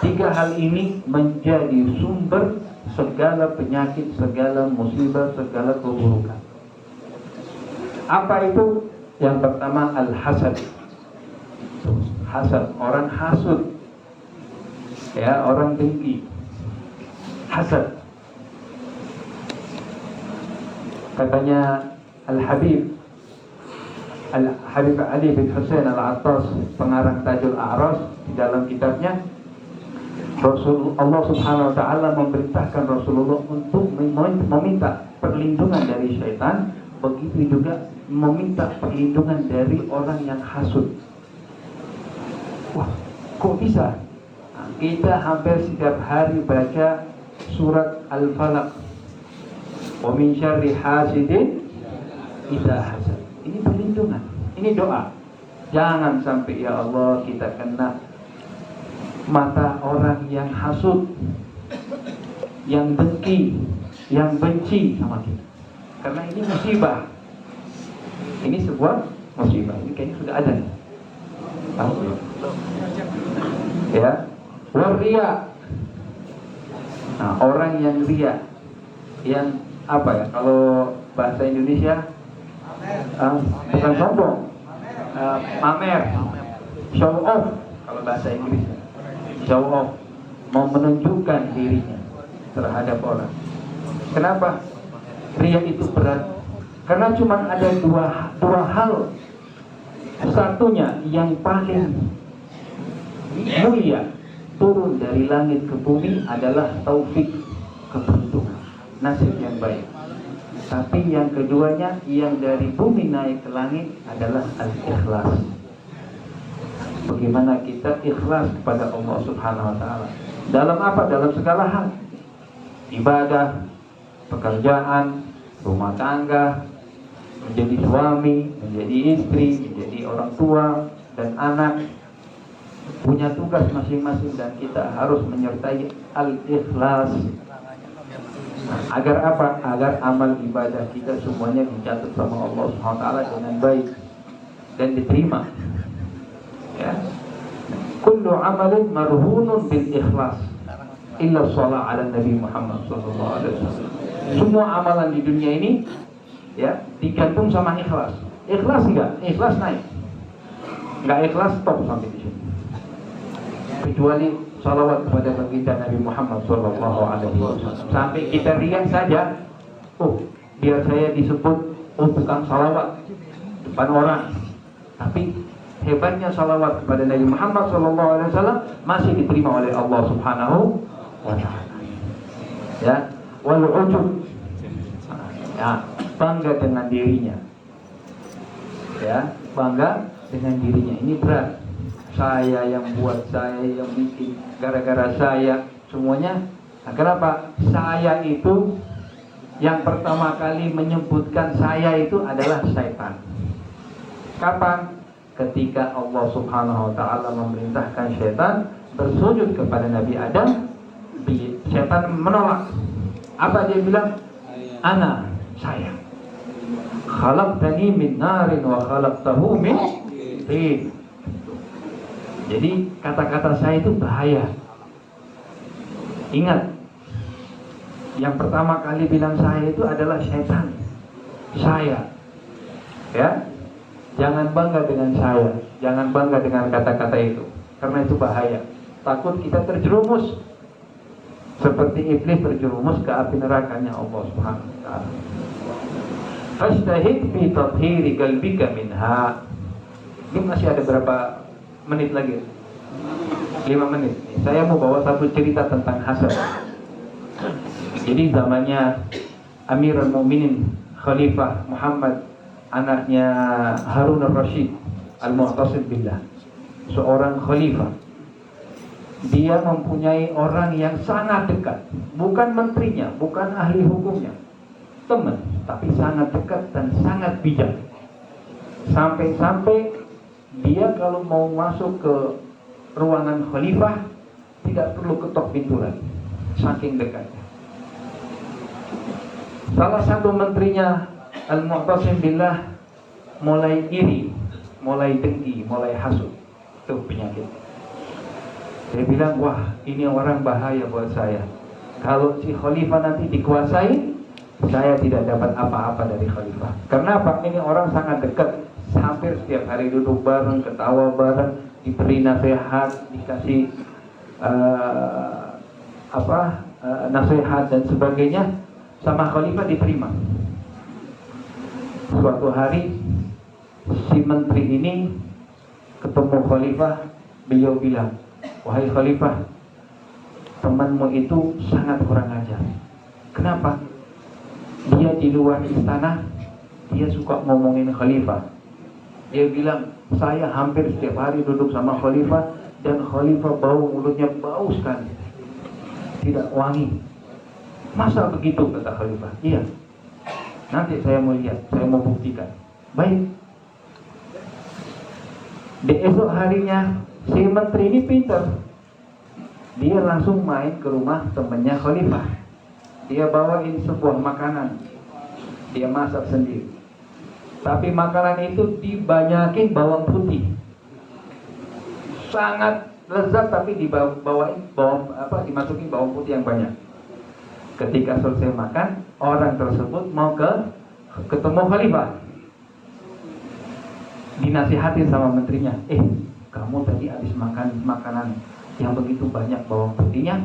Tiga hal ini menjadi sumber segala penyakit, segala musibah, segala keburukan. Apa itu? Yang pertama al-hasad. Hasad, orang hasud, ya, orang dengki, hasad. Katanya Al-Habib Ali bin Husain Al-Attas, pengarang Tajul A'ras, di dalam kitabnya, Allah Subhanahu wa taala memerintahkan Rasulullah untuk meminta perlindungan dari syaitan, begitu juga meminta perlindungan dari orang yang hasud. Wah, kok bisa? Nah, kita hampir setiap hari baca surat Al-Falaq. Wa min syarri hasidin idza hasad. Ini perlindungan, ini doa. Jangan sampai ya Allah kita kena mata orang yang hasud, yang dengki, yang benci sama kita. Karena ini musibah. Ini sebuah musibah. Ini kayaknya sudah ada nih. Tahu belum? Ya, waria. Nah, orang yang ria, yang apa ya? Kalau bahasa Indonesia, bukan sombong, pamer, show off. Kalau bahasa Inggris, show off, mau menunjukkan dirinya terhadap orang. Kenapa? Ria itu berat. Karena cuma ada dua hal. Satunya yang paling mulia turun dari langit ke bumi adalah taufik, keberuntungan, nasib yang baik. Tapi yang keduanya yang dari bumi naik ke langit adalah al-ikhlas. Bagaimana kita ikhlas kepada Allah Subhanahu wa taala. Dalam apa? Dalam segala hal. Ibadah, pekerjaan, rumah tangga, menjadi suami, menjadi istri, menjadi orang tua dan anak, punya tugas masing-masing dan kita harus menyertai al-ikhlas. Nah, agar apa? Agar amal ibadah kita semuanya dicatat sama Allah SWT dengan baik dan diterima. Ya. Kullu amalin marhunun bil ikhlas illa shalah ala Nabi Muhammad sallallahu alaihi wasallam. Semua amalan di dunia ini ya digantung sama ikhlas. Ikhlas enggak? Ikhlas naik. Enggak ikhlas stop sampai di sini. Kecuali salawat kepada baginda Nabi Muhammad sallallahu alaihi wasallam. Sampai kita riak saja, biar saya disebut tukang salawat depan orang. Tapi hebatnya salawat kepada Nabi Muhammad sallallahu alaihi wasallam masih diterima oleh Allah Subhanahu wa taala. Ya, wal ujub. Ya, bangga dengan dirinya. Ya, bangga dengan dirinya. Ini berat. Saya yang buat, saya yang bikin, gara-gara saya semuanya. Nah, kenapa? Saya itu yang pertama kali menyebutkan saya itu adalah syaitan. Kapan? Ketika Allah Subhanahu wa taala memerintahkan syaitan bersujud kepada Nabi Adam, syaitan menolak. Apa dia bilang? Ana, saya. Khalaqtani min narin wa khalaqtahu min tin. Jadi kata-kata saya itu bahaya. Ingat, yang pertama kali bilang saya itu adalah syaitan. Saya. Ya. Jangan bangga dengan saya. Jangan bangga dengan kata-kata itu. Karena itu bahaya. Takut kita terjerumus seperti iblis terjerumus ke api nerakanya Allah Subhanahu wa taala. Fastahid fi tathhiri qalbika minha. Ini masih ada berapa menit lagi? 5 menit. Saya mau bawa satu cerita tentang hasad. Jadi zamannya Amirul Mukminin Khalifah Muhammad, anaknya Harun al-Rashid Al-Mu'tasim Billah, seorang khalifah. Dia mempunyai orang yang sangat dekat, bukan menterinya, bukan ahli hukumnya, teman, tapi sangat dekat dan sangat bijak. Sampai-sampai dia kalau mau masuk ke ruangan khalifah tidak perlu ketok pintu lagi, saking dekatnya. Salah satu menterinya Al-Mu'tasim Billah mulai iri, mulai dengki, mulai hasud. Itu penyakit. Saya bilang, wah ini orang bahaya buat saya. Kalau si khalifah nanti dikuasai, saya tidak dapat apa-apa dari khalifah. Kenapa? Ini orang sangat dekat, hampir setiap hari duduk bareng, ketawa bareng, diberi nasihat, dikasih nasihat dan sebagainya, sama khalifah diterima. Suatu hari si menteri ini ketemu khalifah, beliau bilang, wahai khalifah, temanmu itu sangat kurang ajar. Kenapa? Dia di luar istana, dia suka ngomongin khalifah. Dia bilang, saya hampir setiap hari duduk sama khalifah, dan khalifah bau mulutnya bau sekali, tidak wangi. Masa begitu, kata khalifah? Iya, nanti saya mau lihat, saya mau buktikan. Baik. Di esok harinya si menteri ini pintar. Dia langsung main ke rumah temannya khalifah. Dia bawain sebuah makanan, dia masak sendiri. Tapi makanan itu dibanyakin bawang putih, sangat lezat, tapi dimasukin bawang putih yang banyak. Ketika selesai makan, orang tersebut mau ketemu khalifah. Dinasihatin sama menterinya, kamu tadi habis makan makanan yang begitu banyak bawang putihnya,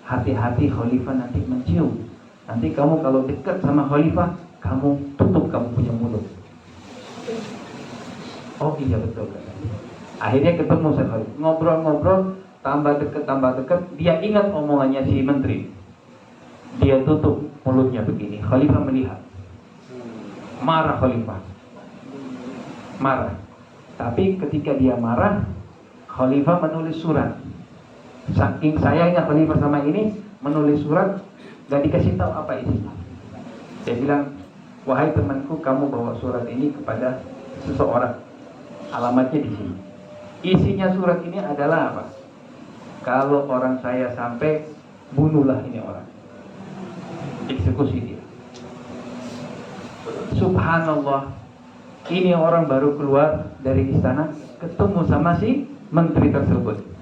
hati-hati khalifah nanti mencium. Nanti kamu kalau dekat sama khalifah, kamu tutup kamu punya mulut. Oh iya betul. Akhirnya ketemu sama khalifah, ngobrol-ngobrol, tambah dekat, dia ingat omongannya si menteri. Dia tutup mulutnya begini. Khalifah melihat, marah khalifah, marah. Tapi ketika dia marah, khalifah menulis surat. Saking sayangnya khalifah sama ini, menulis surat, gak dikasih tahu apa isinya. Dia bilang, wahai temanku, kamu bawa surat ini kepada seseorang, alamatnya di sini. Isinya surat ini adalah apa? Kalau orang saya sampai, bunuhlah ini orang, eksekusi dia. Subhanallah, ini orang baru keluar dari istana, ketemu sama si menteri tersebut.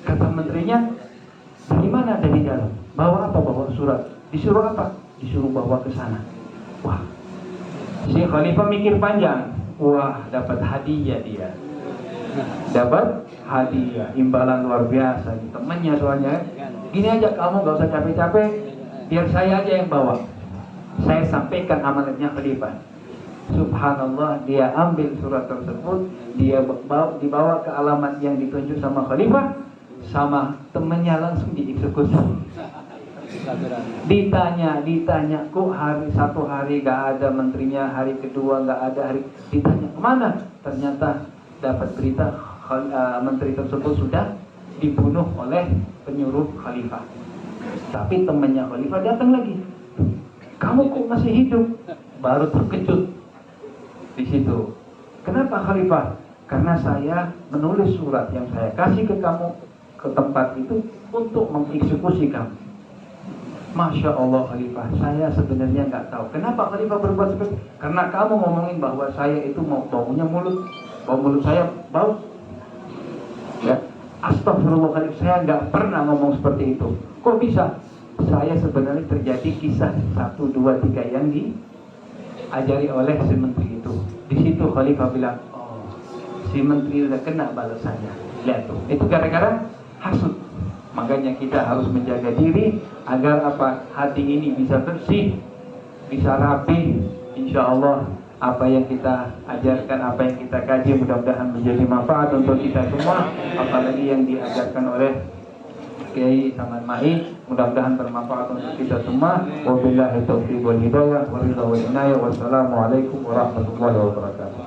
Kata menterinya, dari mana? Dari dalam. Bawa apa? Bawa surat. Disuruh apa? Disuruh bawa ke sana. Wah, si khalifah mikir panjang. Wah, dapat hadiah dia. Dapat hadiah, imbalan luar biasa. Temannya soalnya, gini aja, kamu gak usah capek-capek, biar saya aja yang bawa. Saya sampaikan amanatnya khalifah. Subhanallah, dia ambil surat tersebut, dia dibawa ke alamat yang ditunjuk sama khalifah, sama temennya langsung dieksekusi. Ditanya, kok satu hari gak ada menterinya, hari kedua gak ada, ditanya kemana? Ternyata dapat berita menteri tersebut sudah dibunuh oleh penyuruh khalifah. Tapi temannya khalifah datang lagi, kamu kok masih hidup? Baru terkejut di situ. Kenapa khalifah? Karena saya menulis surat yang saya kasih ke kamu ke tempat itu untuk mengeksekusi kamu. Masya Allah khalifah, saya sebenarnya nggak tahu kenapa khalifah berbuat seperti itu. Karena kamu ngomongin bahwa saya itu mau baunya mulut saya bau. Ya, astagfirullah khalifah, saya nggak pernah ngomong seperti itu. Kok bisa? Saya sebenarnya terjadi kisah 1, 2, 3 yang diajari oleh si menteri itu. Di situ khalifah bilang, oh, si menteri udah kena balasannya. Lihat tuh, itu gara-gara hasud. Makanya kita harus menjaga diri agar apa? Hati ini bisa bersih, bisa rapi. Insya Allah apa yang kita ajarkan, apa yang kita kaji mudah-mudahan menjadi manfaat untuk kita semua. Apalagi yang diajarkan oleh Kiai Saman Mai, mudah-mudahan bermanfaat untuk kita semua. Wabillahi taufiq wal hidayah, wabillahi wal inayah. Wassalamualaikum warahmatullahi wabarakatuh.